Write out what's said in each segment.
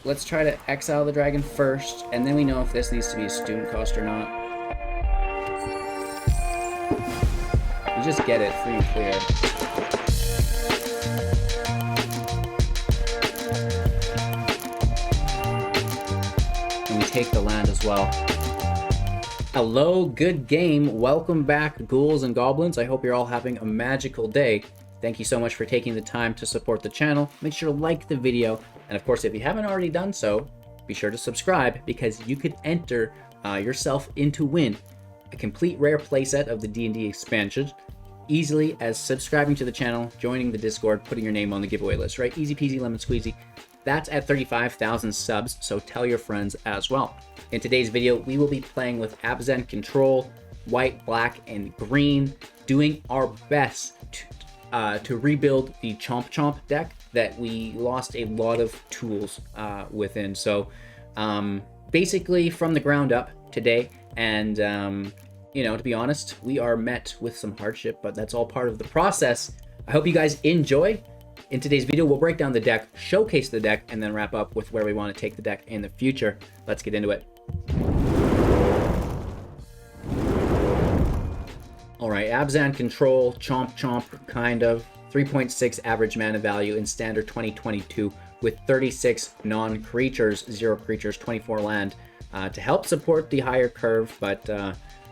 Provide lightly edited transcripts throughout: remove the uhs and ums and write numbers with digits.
let's try to exile the dragon first, and then we know if this needs to be a student cost or not. You just get it free and clear. And we take the land as well. Hello, good game. Welcome back, ghouls and goblins. I hope you're all having a magical day. Thank you so much for taking the time to support the channel. Make sure to like the video. And of course, if you haven't already done so, be sure to subscribe because you could enter yourself into win a complete rare playset of the D&D expansion easily as subscribing to the channel, joining the Discord, putting your name on the giveaway list, right? Easy peasy lemon squeezy. That's at 35,000 subs, so tell your friends as well. In today's video, we will be playing with Abzan control, white, black, and green, doing our best to rebuild the CHOMP CHOMP deck that we lost a lot of tools within. So basically from the ground up today, and you know, to be honest, we are met with some hardship, but that's all part of the process. I hope you guys enjoy. In today's video, we'll break down the deck, showcase the deck, and then wrap up with where we want to take the deck in the future. Let's get into it. All right, Abzan control, CHOMP CHOMP, kind of. 3.6 average mana value in standard 2022 with 36 non-creatures, 0 creatures, 24 land to help support the higher curve, but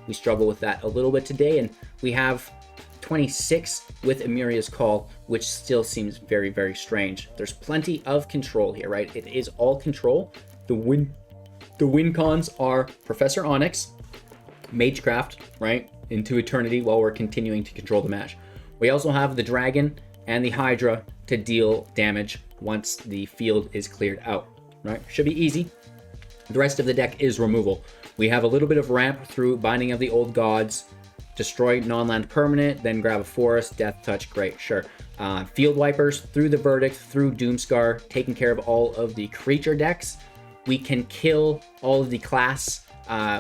we struggle with that a little bit today, and we have 26 with Emeria's Call, which still seems very, very strange. There's plenty of control here, right? It is all control. The win cons are Professor Onyx, Magecraft, right? Into eternity while we're continuing to control the match. We also have the dragon and the Hydra to deal damage once the field is cleared out, right? Should be easy. The rest of the deck is removal. We have a little bit of ramp through Binding of the Old Gods, destroy non-land permanent, then grab a forest, death touch, great, sure. Field wipers through the verdict, through Doomskar, taking care of all of the creature decks. We can kill all of the class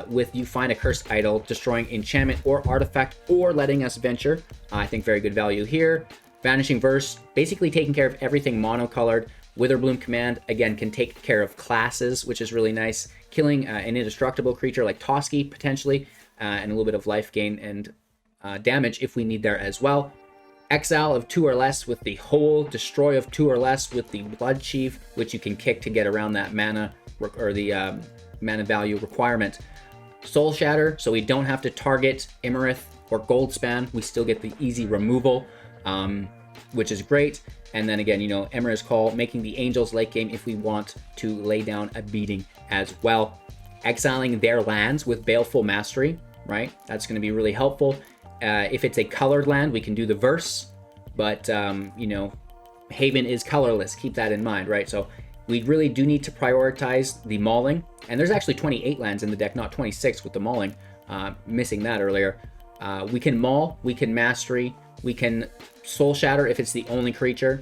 with you find a cursed idol, destroying enchantment or artifact, or letting us venture. I think very good value here. Vanishing Verse, basically taking care of everything monocolored. Witherbloom Command, again, can take care of classes, which is really nice. Killing an indestructible creature like Toski, potentially, and a little bit of life gain and damage if we need there as well. Exile of 2 or less with the Hole, destroy of 2 or less with the Bloodchief, which you can kick to get around that mana, or the mana value requirement. Soul Shatter, so we don't have to target Emeria or Goldspan. We still get the easy removal, which is great. And then again, you know, Emeria's Call, making the Angels late game if we want to lay down a beating as well. Exiling their lands with Baleful Mastery, right? That's going to be really helpful. If it's a colored land, we can do the Verse, but you know, Haven is colorless. Keep that in mind, right? So we really do need to prioritize the Mauling, and there's actually 28 lands in the deck, not 26 with the Mauling. Missing that earlier. We can Maul, we can Mastery, we can Soul Shatter if it's the only creature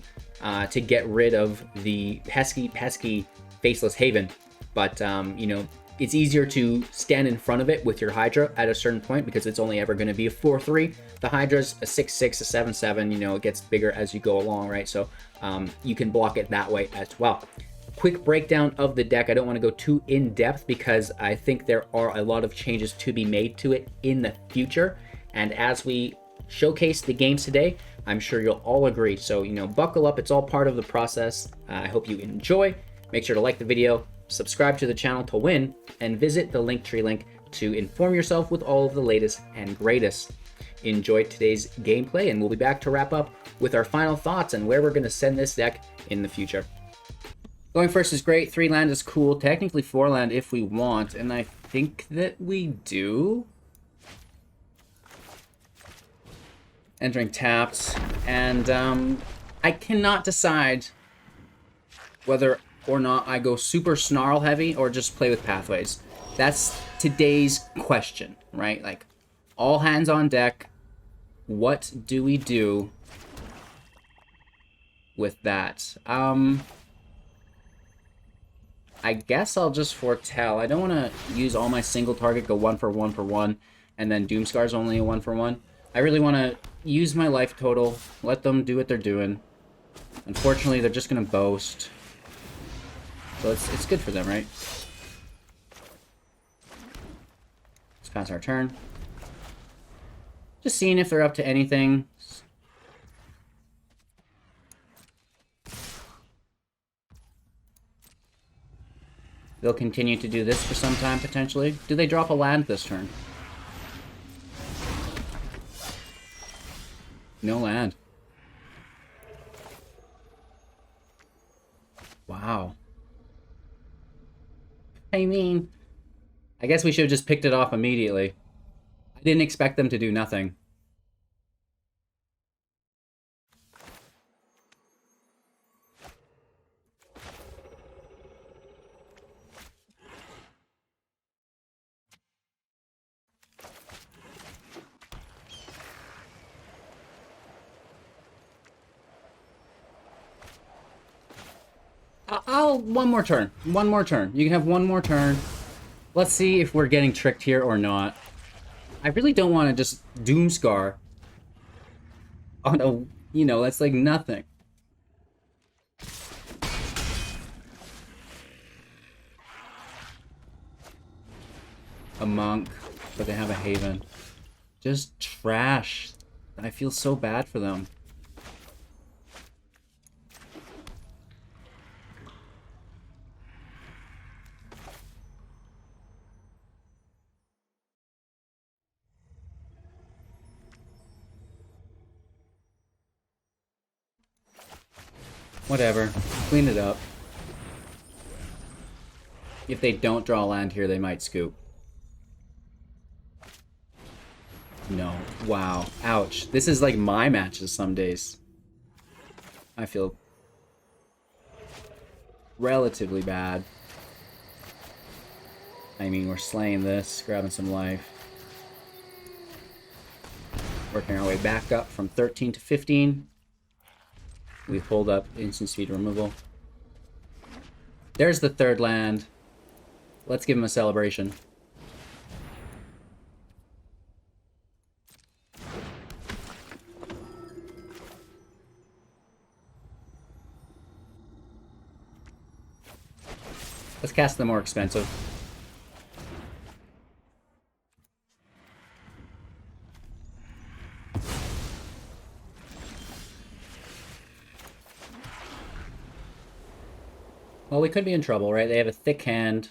to get rid of the pesky Faceless Haven. But you know, it's easier to stand in front of it with your Hydra at a certain point because it's only ever going to be a 4/3. The Hydra's a 6/6, a 7/7. You know, it gets bigger as you go along, right? So you can block it that way as well. Quick breakdown of the deck. I don't want to go too in depth because I think there are a lot of changes to be made to it in the future. And as we showcase the games today, I'm sure you'll all agree. So, you know, buckle up. It's all part of the process. I hope you enjoy. Make sure to like the video, subscribe to the channel to win, and visit the Linktree link to inform yourself with all of the latest and greatest. Enjoy today's gameplay, and we'll be back to wrap up with our final thoughts and where we're going to send this deck in the future. Going first is great. 3 land is cool. Technically 4 land if we want, and I think that we do. Entering tapped, and I cannot decide whether or not I go super Snarl heavy or just play with pathways. That's today's question, right? Like, all hands on deck. What do we do with that? I guess I'll just foretell. I don't want to use all my single target, go 1 for 1 for 1, and then Doomskar's only a 1 for 1. I really want to use my life total, let them do what they're doing. Unfortunately, they're just going to boast. So it's good for them, right? Let's pass our turn. Just seeing if they're up to anything. They'll continue to do this for some time, potentially. Do they drop a land this turn? No land. Wow. I mean, I guess we should have just picked it off immediately. I didn't expect them to do nothing. One more turn. One more turn. You can have one more turn. Let's see if we're getting tricked here or not. I really don't want to just Doomskar on a, you know, that's like nothing. A monk, but they have a haven. Just trash. I feel so bad for them. Whatever. Clean it up. If they don't draw land here, they might scoop. No. Wow. Ouch. This is like my matches some days. I feel relatively bad. I mean, we're slaying this, grabbing some life. Working our way back up from 13 to 15. We pulled up instant speed removal. There's the third land. Let's give him a celebration. Let's cast the more expensive. Well, we could be in trouble, right? They have a thick hand.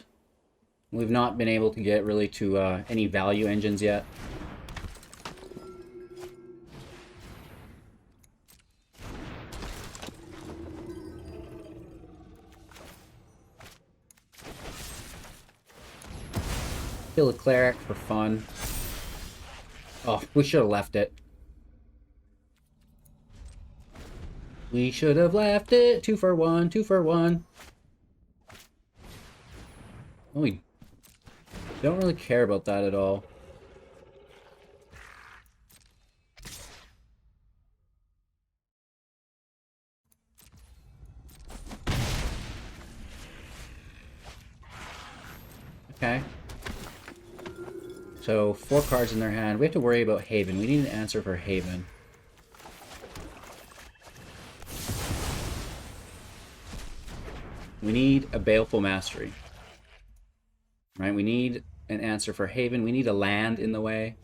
We've not been able to get really to any value engines yet. Kill a cleric for fun. Oh, we should have left it. We should have left it. 2 for 1, 2 for 1. Well, we don't really care about that at all. Okay. So, 4 cards in their hand. We have to worry about Haven. We need an answer for Haven. We need a Baleful Mastery. Right, we need an answer for Haven. We need a land in the way.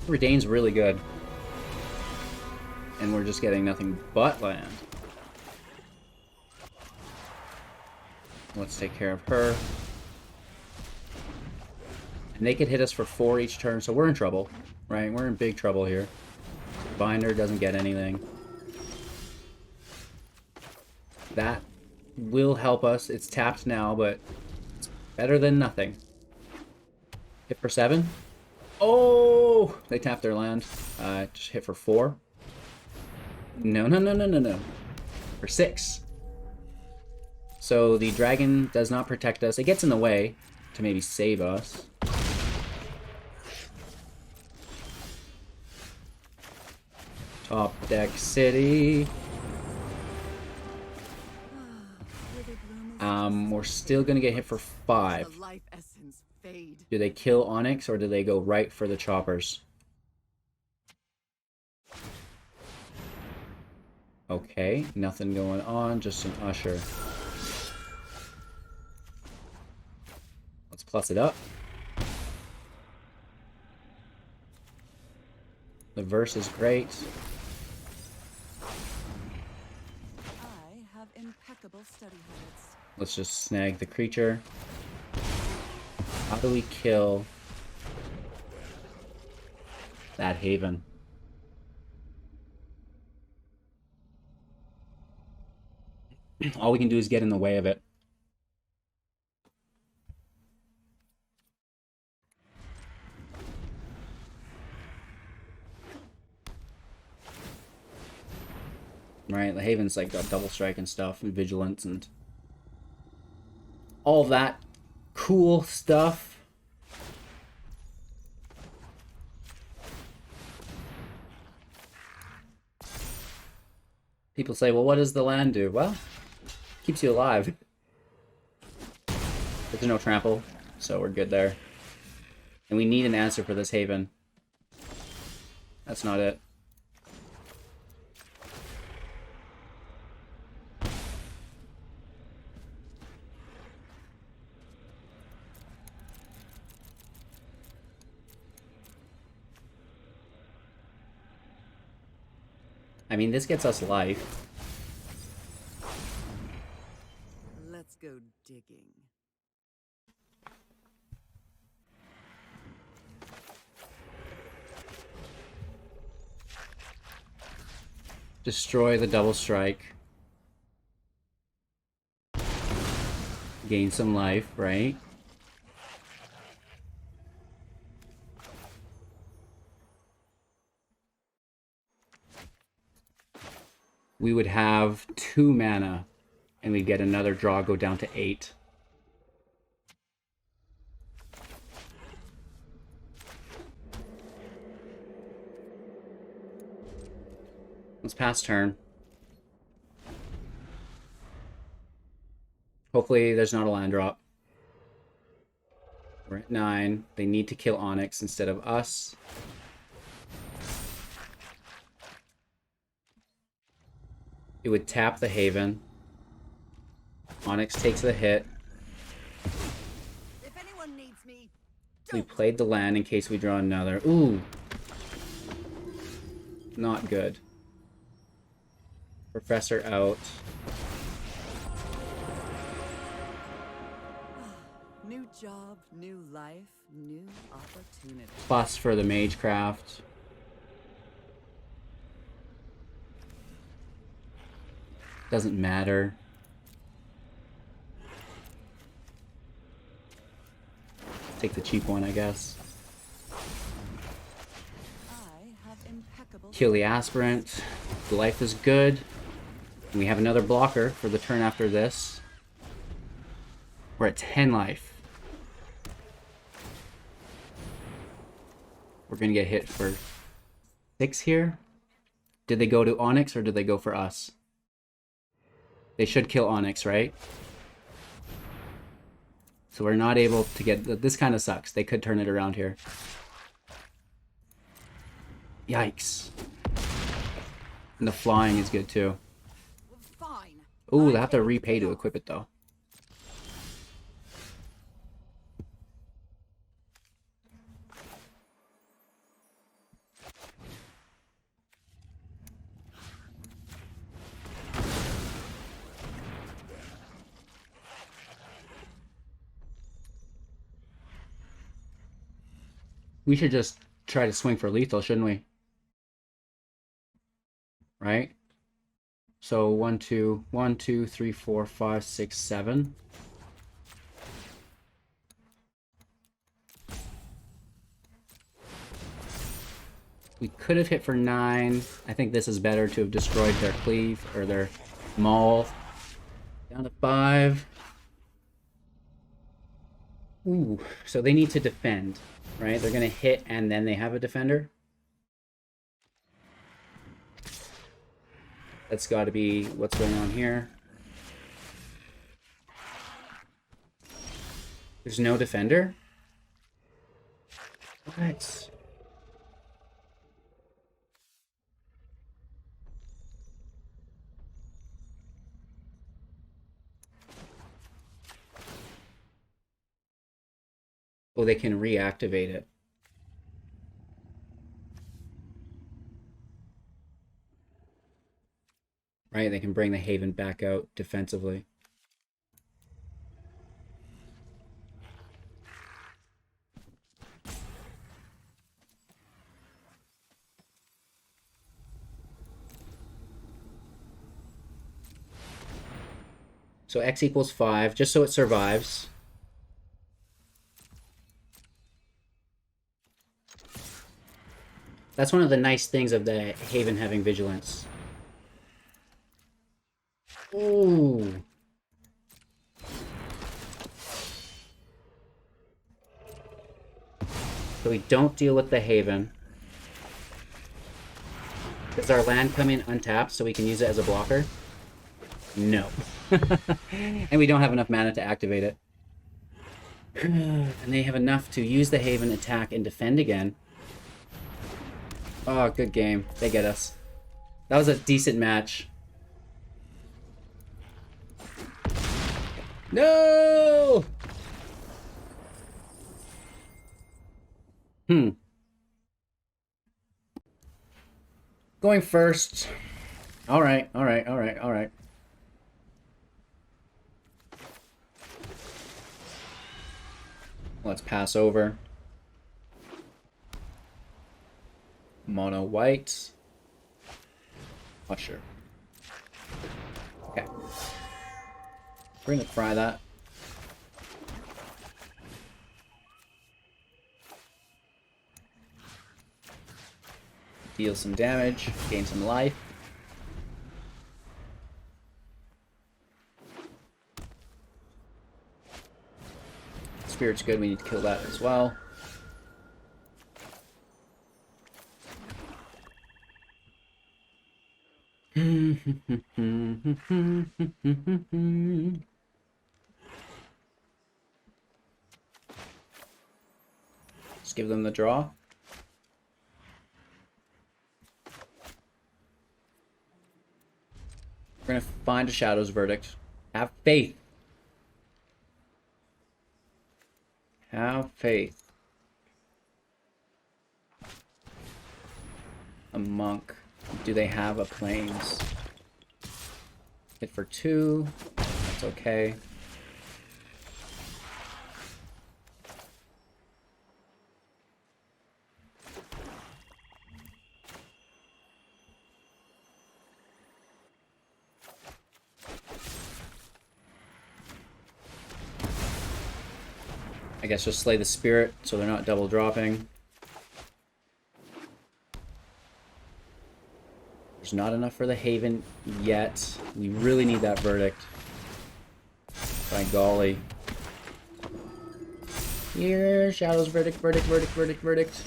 Redain's really good. And we're just getting nothing but land. Let's take care of her. And they could hit us for 4 each turn, so we're in trouble. Right, we're in big trouble here. Binder doesn't get anything. That will help us. It's tapped now, but it's better than nothing. Hit for 7. Oh! They tapped their land. Just hit for 4. No, no, no, no, no, no. For 6. So the dragon does not protect us. It gets in the way to maybe save us. Top deck city. We're still gonna get hit for 5. Do they kill Onyx or do they go right for the choppers? Okay, nothing going on, just an Usher. Plus it up. The verse is great. I have impeccable study habits. Let's just snag the creature. How do we kill that Haven? All we can do is get in the way of it. Right, the Haven's like got double strike and stuff, and vigilance and all that cool stuff. People say, well, what does the land do? Well, keeps you alive. There's no trample, so we're good there. And we need an answer for this Haven. That's not it. I mean, this gets us life. Let's go digging. Destroy the double strike. Gain some life, right? We would have 2 mana, and we'd get another draw, go down to 8. Let's pass turn. Hopefully there's not a land drop. We're at 9. They need to kill Onyx instead of us. It would tap the Haven. Onyx takes the hit. If anyone needs me, We played the land in case we draw another. Ooh. Not good. Professor out. new job, new life, new opportunity. Plus for the Magecraft. Doesn't matter. Take the cheap one, I guess. I have impeccable. Kill the Aspirant. The life is good. And we have another blocker for the turn after this. We're at 10 life. We're gonna get hit for 6 here. Did they go to Onyx or did they go for us? They should kill Onyx, right? So we're not able to get... This kind of sucks. They could turn it around here. Yikes. And the flying is good too. Fine. Ooh, they have to repay to equip it though. We should just try to swing for lethal, shouldn't we? Right? So 1, 2, 1, 2, 3, 4, 5, 6, 7. We could have hit for 9. I think this is better to have destroyed their cleave or their maul. Down to 5. Ooh, so they need to defend, right? They're gonna hit and then they have a defender. That's got to be what's going on here. There's no defender? What? Oh, they can reactivate it. Right, they can bring the Haven back out defensively. So X equals 5, just so it survives. That's one of the nice things of the Haven having Vigilance. Ooh. So we don't deal with the Haven. Does our land come in untapped so we can use it as a blocker? No. And we don't have enough mana to activate it. And they have enough to use the Haven, attack, and defend again. Oh, good game. They get us. That was a decent match. No! Going first. Alright, alright, alright, alright. Let's pass over. Mono white. Usher. Okay. We're gonna fry that. Deal some damage, gain some life. Spirit's good, we need to kill that as well. Just give them the draw. We're gonna find a Shadow's Verdict. Have faith. Have faith. A monk. Do they have a plains? Hit for 2. That's okay. I guess just slay the spirit so they're not double dropping. There's not enough for the Haven yet. We really need that verdict. By golly. Here, Shadow's verdict, verdict, verdict, verdict, verdict.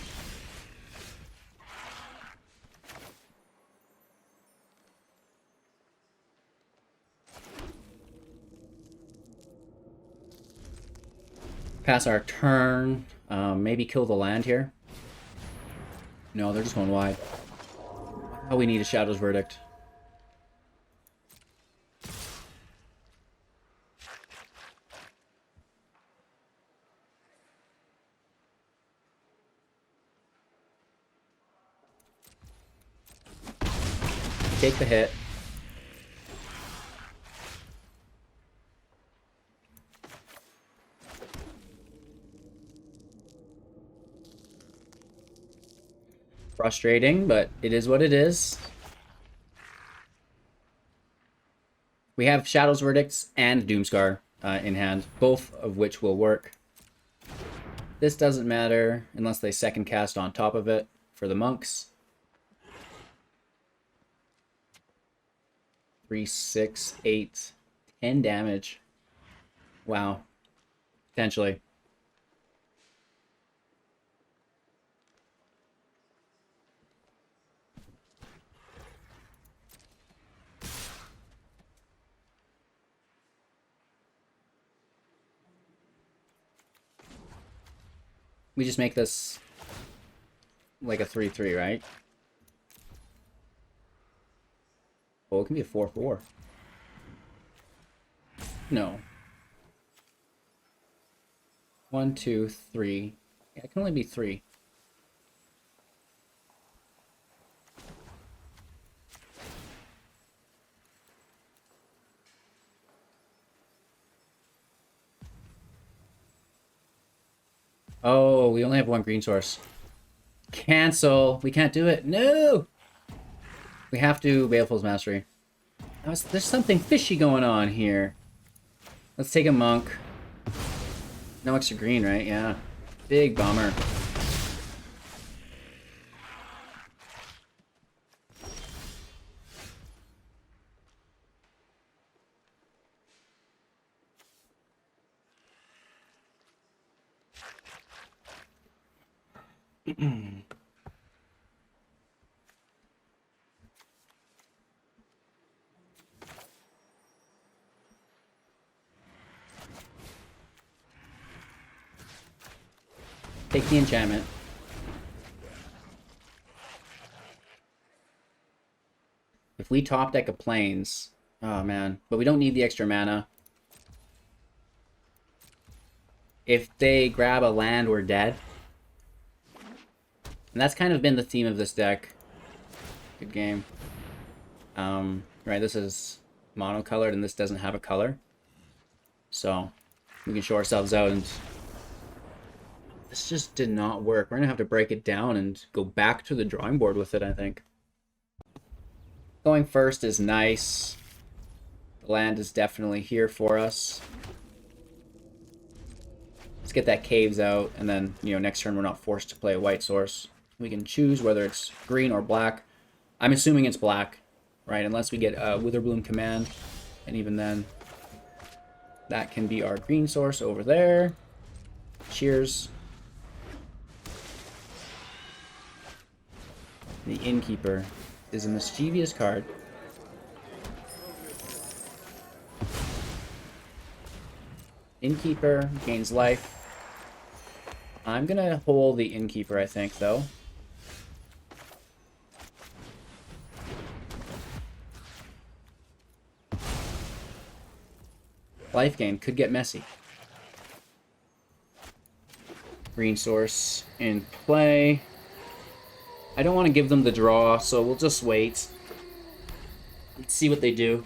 Pass our turn. Maybe kill the land here. No, they're just going wide. Oh, we need a Shadow's Verdict. Take the hit. Frustrating, but it is what it is. We have Shadow's Verdicts and Doomskar in hand, both of which will work. This doesn't matter unless they second cast on top of it for the monks. 3, 6, 8, 10 damage. Wow. Potentially. We just make this like a 3-3, right? Oh, it can be a 4-4. No. 1, 2, 3. Yeah, it can only be 3. Oh, we only have 1 green source. Cancel. We can't do it. No! We have to Baleful Mastery. There's something fishy going on here. Let's take a monk. No extra green, right? Yeah. Big bummer. Take the enchantment. If we top deck a plains, oh man, but we don't need the extra mana. If they grab a land, we're dead. And that's kind of been the theme of this deck. Good game. Right, this is monocolored and this doesn't have a color. So we can show ourselves out, and this just did not work. We're gonna have to break it down and go back to the drawing board with it, I think. Going first is nice. The land is definitely here for us. Let's get that caves out, and then, you know, next turn we're not forced to play a white source. We can choose whether it's green or black. I'm assuming it's black, right? Unless we get a Witherbloom Command, and even then, that can be our green source over there. Cheers. The Innkeeper is a mischievous card. Innkeeper gains life. I'm gonna hold the Innkeeper, I think, though. Life gain could get messy. Green source in play. I don't want to give them the draw, so we'll just wait. Let's see what they do.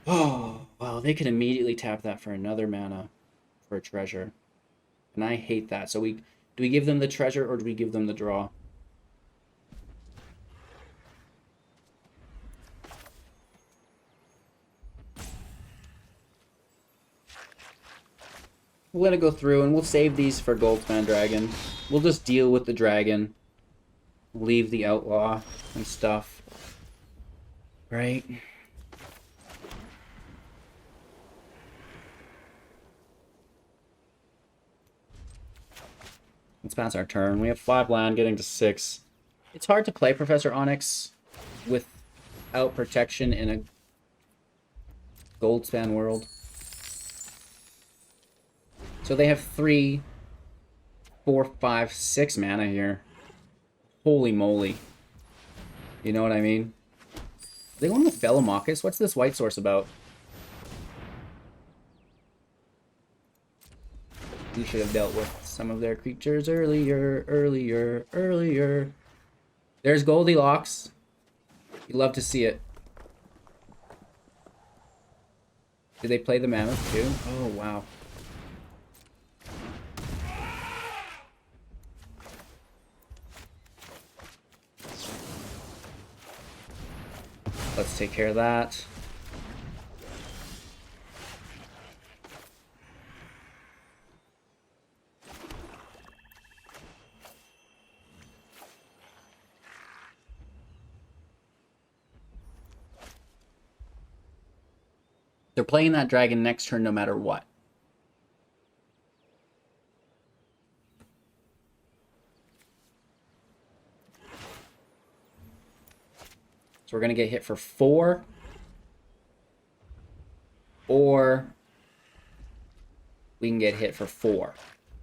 Oh, wow, they could immediately tap that for another mana for a treasure. And I hate that. So do we give them the treasure or do we give them the draw? We're gonna go through and we'll save these for Goldspan Dragon. We'll just deal with the dragon. Leave the outlaw and stuff. Right? Let's pass our turn. We have 5 land, getting to 6. It's hard to play Professor Onyx without protection in a Goldspan world. So they have 3, 4, 5, 6 mana here. Holy moly. You know what I mean? Are they going with Velomachus? What's this white source about? We should have dealt with some of their creatures earlier. There's Goldilocks. You love to see it. Did they play the Mammoth too? Oh, wow. Let's take care of that. They're playing that dragon next turn no matter what. So we're going to get hit for 4. Or we can get hit for 4.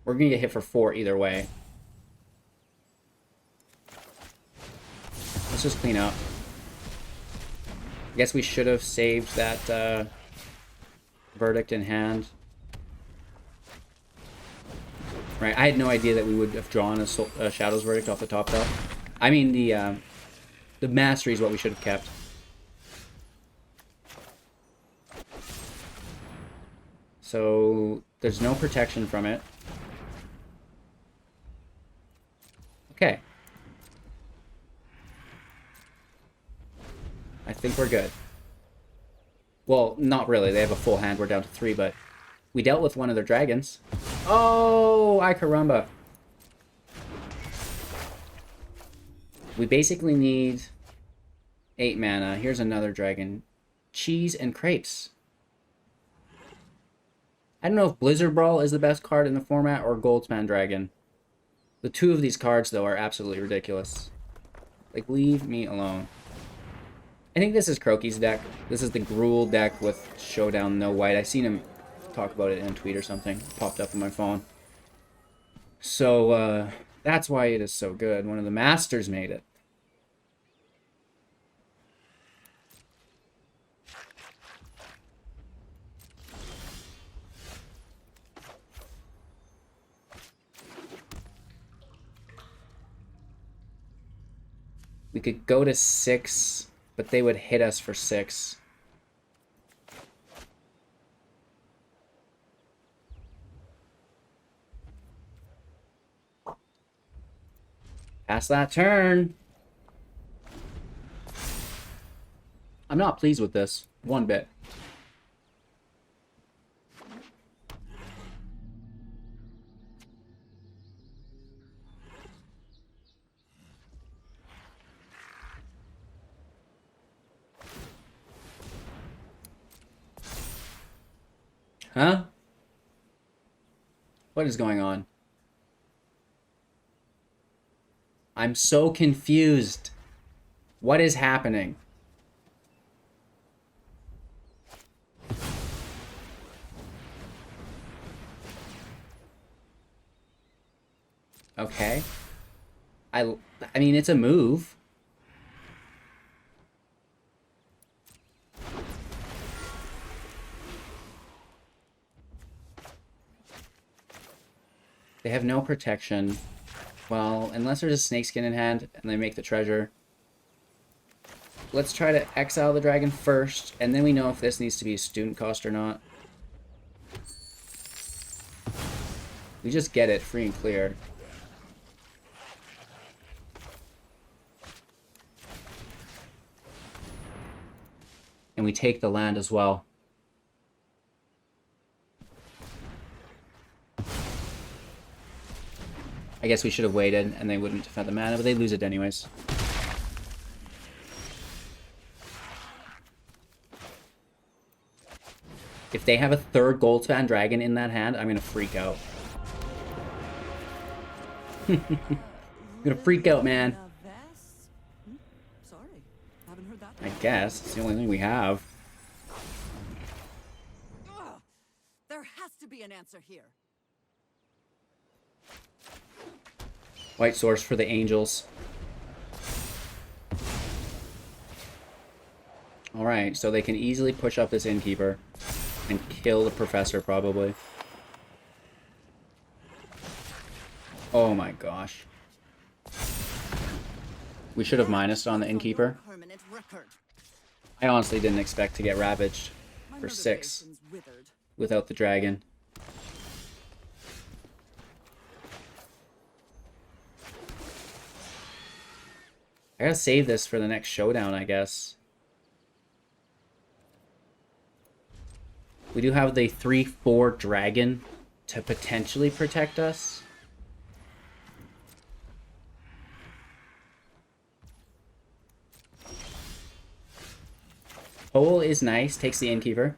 We're going to get hit for 4 either way. Let's just clean up. I guess we should have saved that verdict in hand. Right, I had no idea that we would have drawn a Shadow's Verdict off the top, though. I mean, the Mastery is what we should have kept. So, there's no protection from it. Okay. I think we're good. Well, not really. They have a full hand. We're down to 3, but we dealt with one of their dragons. Oh, ay caramba. We basically need 8 mana. Here's another dragon. Cheese and crepes. I don't know if Blizzard Brawl is the best card in the format or Goldspan Dragon. The two of these cards, though, are absolutely ridiculous. Like, leave me alone. I think this is Croaky's deck. This is the Gruul deck with Showdown No White. I seen him talk about it in a tweet or something. It popped up on my phone. So, that's why it is so good. One of the Masters made it. We could go to 6, but they would hit us for 6. Pass that turn. I'm not pleased with this. One bit. Huh? What is going on? I'm so confused. What is happening? Okay. I mean, it's a move. They have no protection. Well, unless there's a snakeskin in hand and they make the treasure. Let's try to exile the dragon first, and then we know if this needs to be a student cost or not. We just get it free and clear. And we take the land as well. I guess we should have waited and they wouldn't defend the mana, but they lose it anyways. If they have a third Goldspan Dragon in that hand, I'm gonna freak out. I'm gonna freak out, man. Sorry, haven't heard that. I guess it's the only thing we have. Ugh, there has to be an answer here. White source for the Angels. Alright, so they can easily push up this Innkeeper and kill the Professor, probably. Oh my gosh. We should have minused on the Innkeeper. I honestly didn't expect to get ravaged for 6 without the dragon. I gotta save this for the next showdown, I guess. We do have the 3/4 dragon to potentially protect us. Hole is nice, takes the Innkeeper.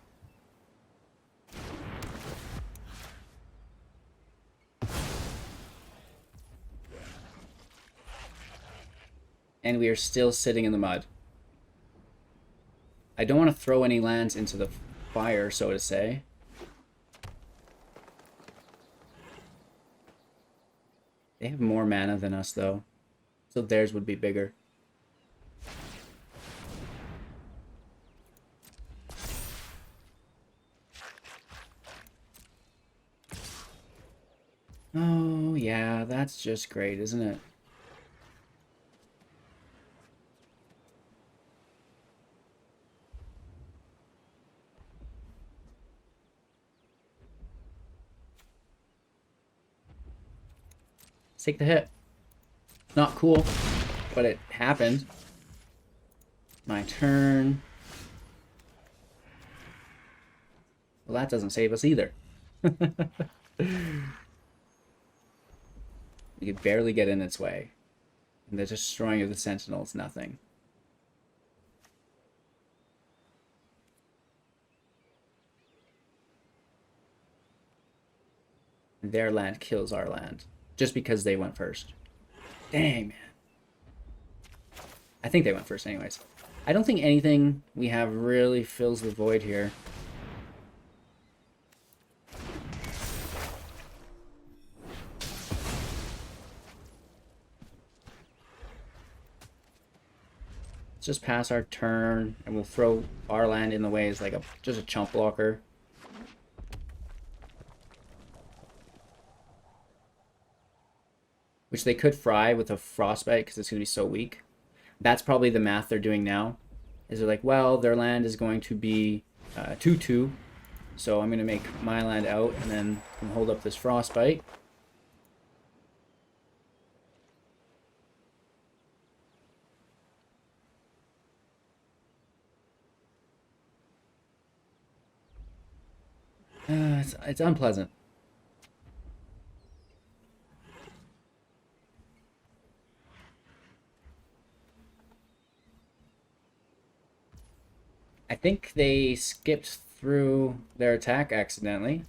And we are still sitting in the mud. I don't want to throw any lands into the fire, so to say. They have more mana than us, though. So theirs would be bigger. Oh, yeah, that's just great, isn't it? Let's take the hit. Not cool, but it happened. My turn. Well, that doesn't save us either. We could barely get in its way. And the destroying of the Sentinel is nothing. Their land kills our land. Just because they went first. Dang, man. I think they went first anyways. I don't think anything we have really fills the void here. Let's just pass our turn, and we'll throw our land in the way as like just a chump blocker. Which they could fry with a frostbite because it's going to be so weak. That's probably the math they're doing now. Is they're like, well, their land is going to be 2/2, so I'm going to make my land out and then hold up this frostbite. It's unpleasant. I think they skipped through their attack accidentally.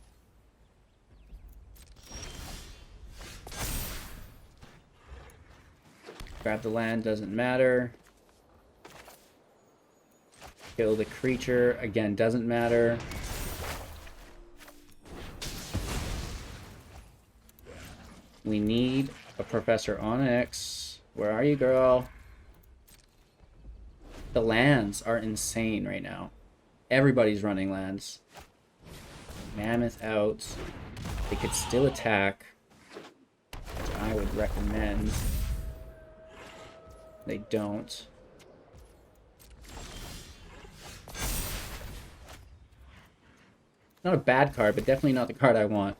Grab the land, doesn't matter. Kill the creature, again, doesn't matter. We need a Professor Onyx. Where are you, girl? The lands are insane right now. Everybody's running lands. Mammoth out. They could still attack, which I would recommend. They don't. Not a bad card, but definitely not the card I want.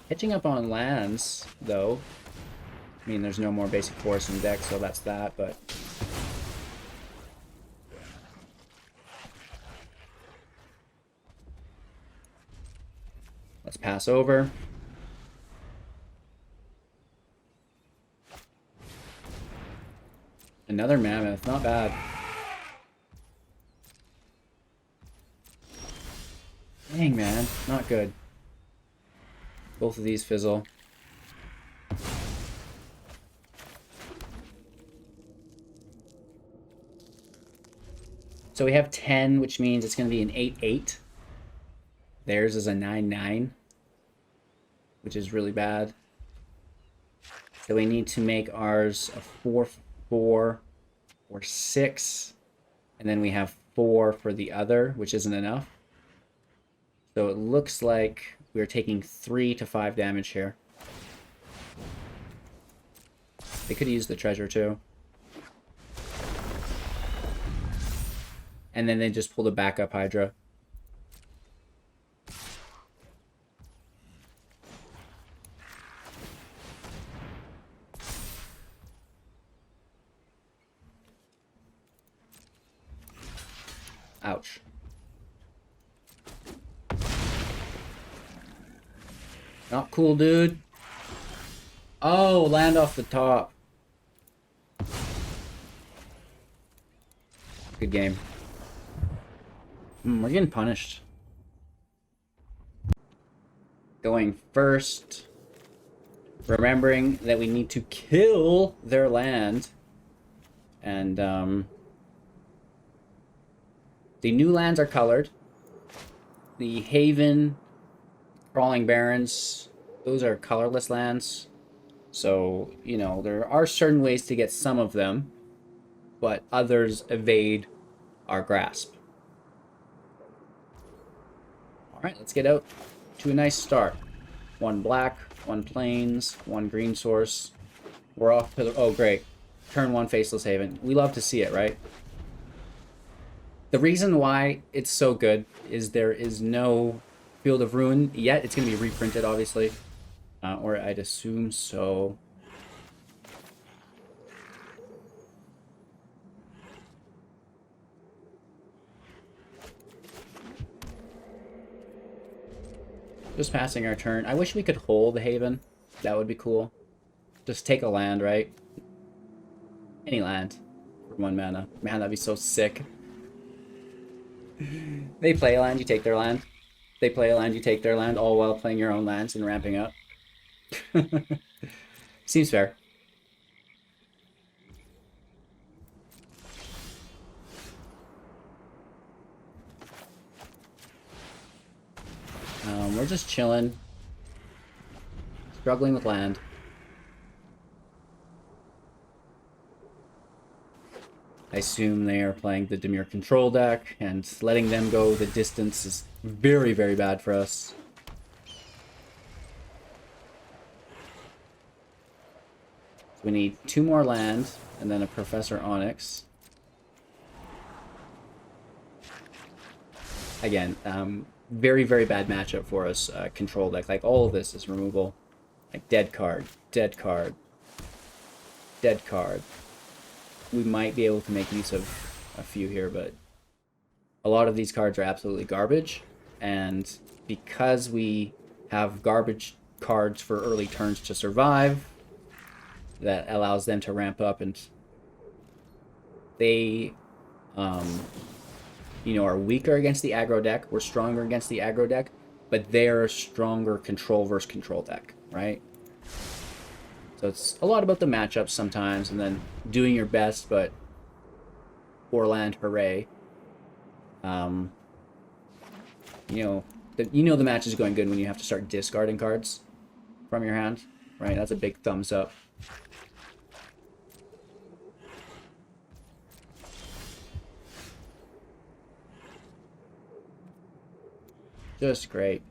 Hitching up on lands, though. I mean, there's no more basic force in the deck, so that's that, but... Let's pass over. Another mammoth, not bad. Dang, man, not good. Both of these fizzle. So we have 10, which means it's going to be an 8/8. Theirs is a 9/9, which is really bad. So we need to make ours a 4/4 or 6, and then we have 4 for the other, which isn't enough. So it looks like we're taking 3 to 5 damage here. They could use the treasure too. And then they just pulled a backup Hydra. Ouch. Not cool, dude. Oh, land off the top. Good game. We're getting punished. Going first. Remembering that we need to kill their land. And, the new lands are colored. The Haven, Crawling Barrens, those are colorless lands. So, you know, there are certain ways to get some of them, but others evade our grasp. Alright, let's get out to a nice start. 1 black, 1 plains, 1 green source. We're off to the... Oh, great. Turn 1 Faceless Haven. We love to see it, right? The reason why it's so good is there is no Field of Ruin yet. It's going to be reprinted, obviously. Or I'd assume so. Just passing our turn. I wish we could hold the Haven. That would be cool. Just take a land, right? Any land for 1 mana. Man, that'd be so sick. They play a land, you take their land. They play a land, you take their land, all while playing your own lands and ramping up. Seems fair. We're just chilling. Struggling with land. I assume they are playing the Dimir control deck, and letting them go the distance is very, very bad for us. We need 2 more land, and then a Professor Onyx. Again, very, very bad matchup for us. Control deck, like all of this is removal. Like dead card, dead card, dead card. We might be able to make use of a few here, but a lot of these cards are absolutely garbage. And because we have garbage cards for early turns to survive, that allows them to ramp up, and they, you know, are weaker against the aggro deck. We're stronger against the aggro deck, but they're a stronger control versus control deck, right? So it's a lot about the matchups sometimes, and then doing your best, but 4 land, hooray. You know, the match is going good when you have to start discarding cards from your hand, right? That's a big thumbs up. Just great.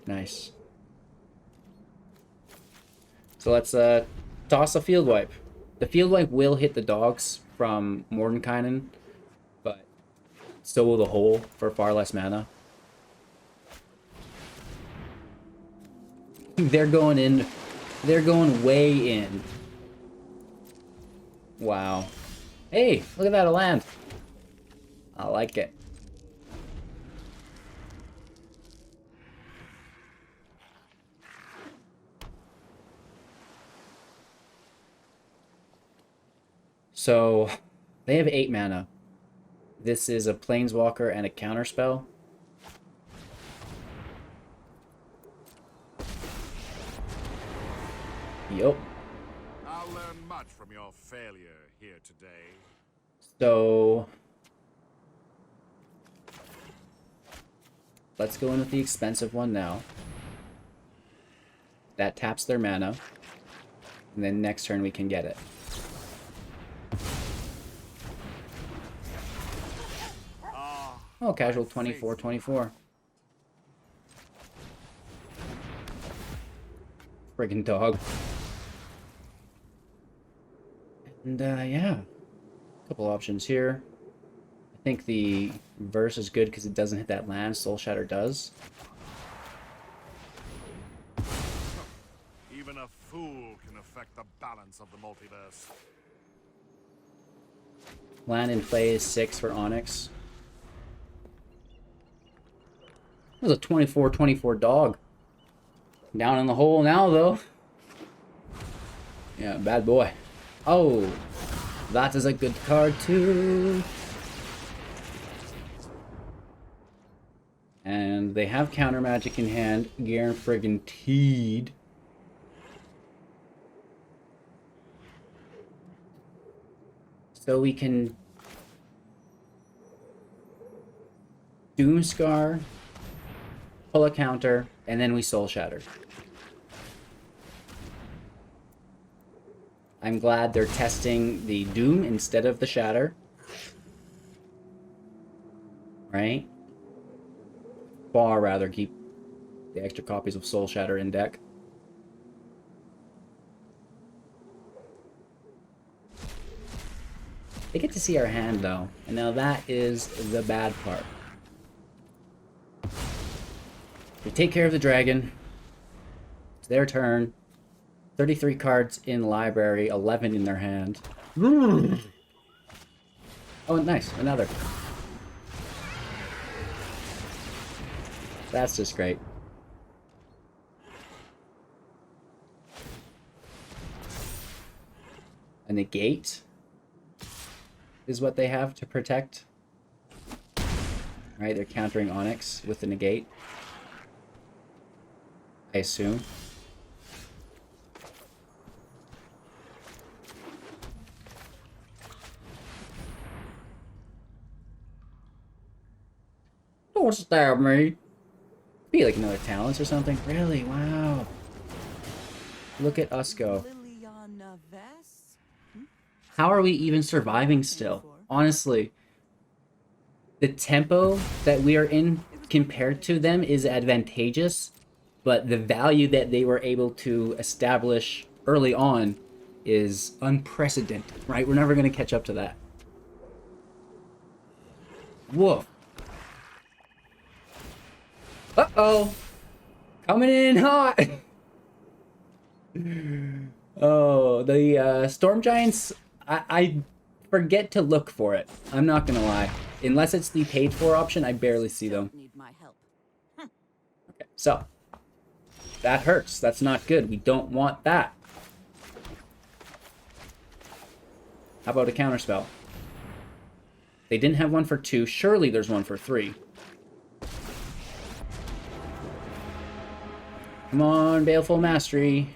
Nice. So let's toss a field wipe. The field wipe will hit the dogs from Mordenkainen, but so will the hole for far less mana. They're going in. They're going way in. Wow. Hey, look at that, a land. I like it. So, they have 8 mana. This is a Planeswalker and a counterspell. Yup. I'll learn much from your failure here today. So, let's go in with the expensive one now. That taps their mana. And then next turn we can get it. Oh, casual 24-24. Friggin' dog. And, yeah. Couple options here. I think the verse is good because it doesn't hit that land. Soul Shatter does. Even a fool can affect the balance of the multiverse. Land in play is 6 for Onyx. It was a 24-24 dog. Down in the hole now, though. Yeah, bad boy. Oh, that is a good card, too. And they have counter magic in hand. Guaranteed. So we can Doomskar, pull a counter, and then we Soul Shatter. I'm glad they're testing the Doom instead of the Shatter. Right? Far rather keep the extra copies of Soul Shatter in deck. They get to see our hand though, and now that is the bad part. We take care of the dragon. It's their turn. 33 cards in library, 11 in their hand. Oh, nice, another. That's just great. A negate is what they have to protect. Right, they're countering Onyx with the negate, I assume. Don't stab me. Be like another talents or something. Really? Wow. Look at us go. How are we even surviving still? Honestly, the tempo that we are in compared to them is advantageous, but the value that they were able to establish early on is unprecedented, right? We're never going to catch up to that. Whoa. Uh-oh. Coming in hot. Oh, the Storm Giants, I forget to look for it. I'm not gonna lie. Unless it's the paid for option, I barely see them. Okay, so that hurts. That's not good. We don't want that. How about a counterspell? They didn't have one for 2. Surely there's one for 3. Come on, Baleful Mastery.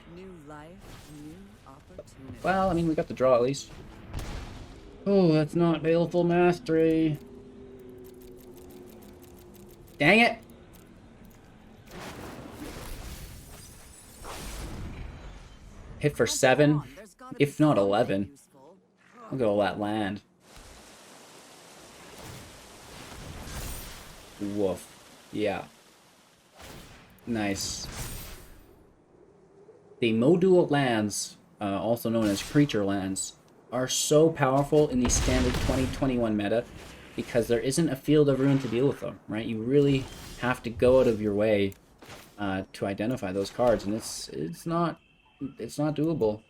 Well, I mean, we got the draw at least. Oh, that's not Baleful Mastery. Dang it! Hit for 7, if not 11. Look at all that land. Woof. Yeah. Nice. The module lands, also known as creature lands, are so powerful in the standard 2021 meta because there isn't a field of ruin to deal with them, right? You really have to go out of your way to identify those cards, and it's not doable.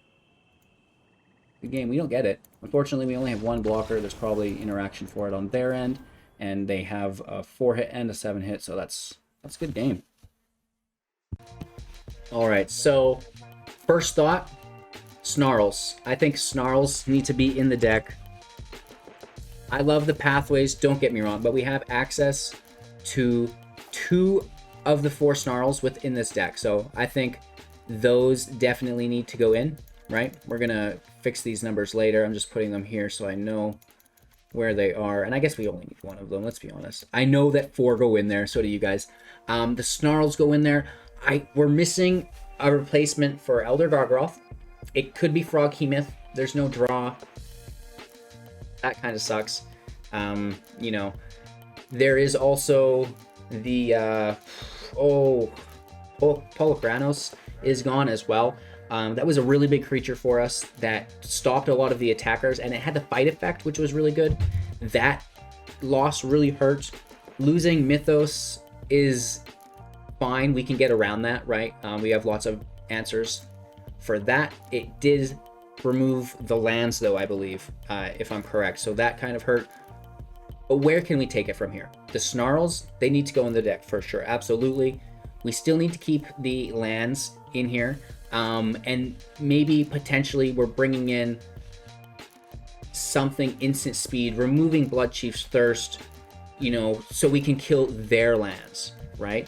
The game, we don't get it. Unfortunately, we only have one blocker. There's probably interaction for it on their end, and they have a 4-hit and a 7-hit, so that's a good game. All right, so first thought, Snarls. I think Snarls need to be in the deck. I love the pathways, don't get me wrong, but we have access to 2 of the 4 Snarls within this deck, so I think those definitely need to go in, right? We're gonna fix these numbers later. I'm just putting them here so I know where they are, and I guess we only need 1 of them, let's be honest. I know that 4 go in there, so do you guys. The Snarls go in there. We're missing a replacement for Elder Gargoth. It could be Froghemoth. There's no draw. That kind of sucks. You know, there is also the Polakranos is gone as well. That was a really big creature for us that stopped a lot of the attackers, and it had the fight effect, which was really good. That loss really hurt. Losing Mythos is fine. We can get around that, right? We have lots of answers for that. It did remove the lands, though, I believe, if I'm correct. So that kind of hurt. But where can we take it from here? The Snarls, they need to go in the deck for sure. Absolutely. We still need to keep the lands in here. And maybe potentially we're bringing in something instant speed, removing Bloodchief's Thirst, you know, so we can kill their lands, right?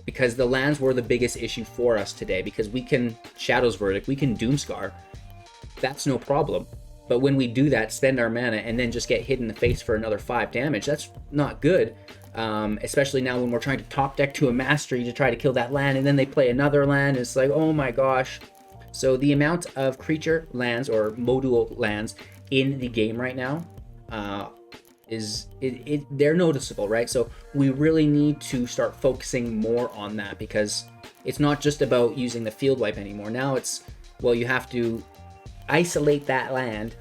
Because the lands were the biggest issue for us today, because we can Shadow's Verdict, we can Doomskar, that's no problem. But when we do that, spend our mana, and then just get hit in the face for another 5 damage, that's not good. Especially now when we're trying to top deck to a Mastery to try to kill that land, and then they play another land, it's like, oh my gosh. So the amount of creature lands or module lands in the game right now they're noticeable, right? So we really need to start focusing more on that, because it's not just about using the field wipe anymore. Now it's, well, you have to isolate that land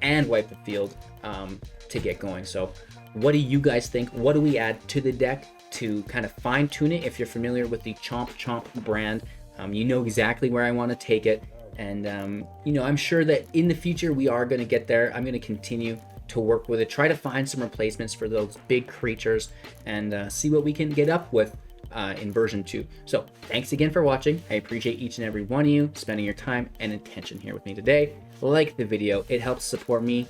and wipe the field to get going. So what do you guys think? What do we add to the deck to kind of fine tune it? If you're familiar with the Chomp Chomp brand, you know exactly where I want to take it. And you know, I'm sure that in the future we are going to get there. I'm going to continue to work with it, try to find some replacements for those big creatures, and see what we can get up with in version 2. So thanks again for watching. I appreciate each and every one of you spending your time and attention here with me today. Like the video, it helps support me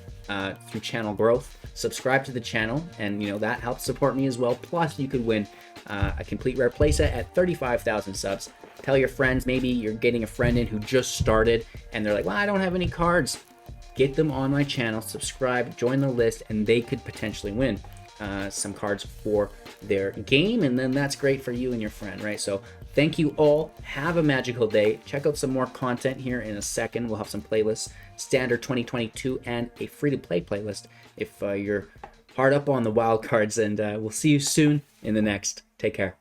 through channel growth. Subscribe to the channel, and you know that helps support me as well. Plus you could win a complete rare playset at 35,000 subs. Tell your friends. Maybe you're getting a friend in who just started and they're like, well, I don't have any cards. Get them on my channel, subscribe, join the list, and they could potentially win some cards for their game, and then that's great for you and your friend, right? So thank you all. Have a magical day. Check out some more content here in a second. We'll have some playlists, standard 2022 and a free-to-play playlist if you're hard up on the wild cards, and we'll see you soon in the next. Take care.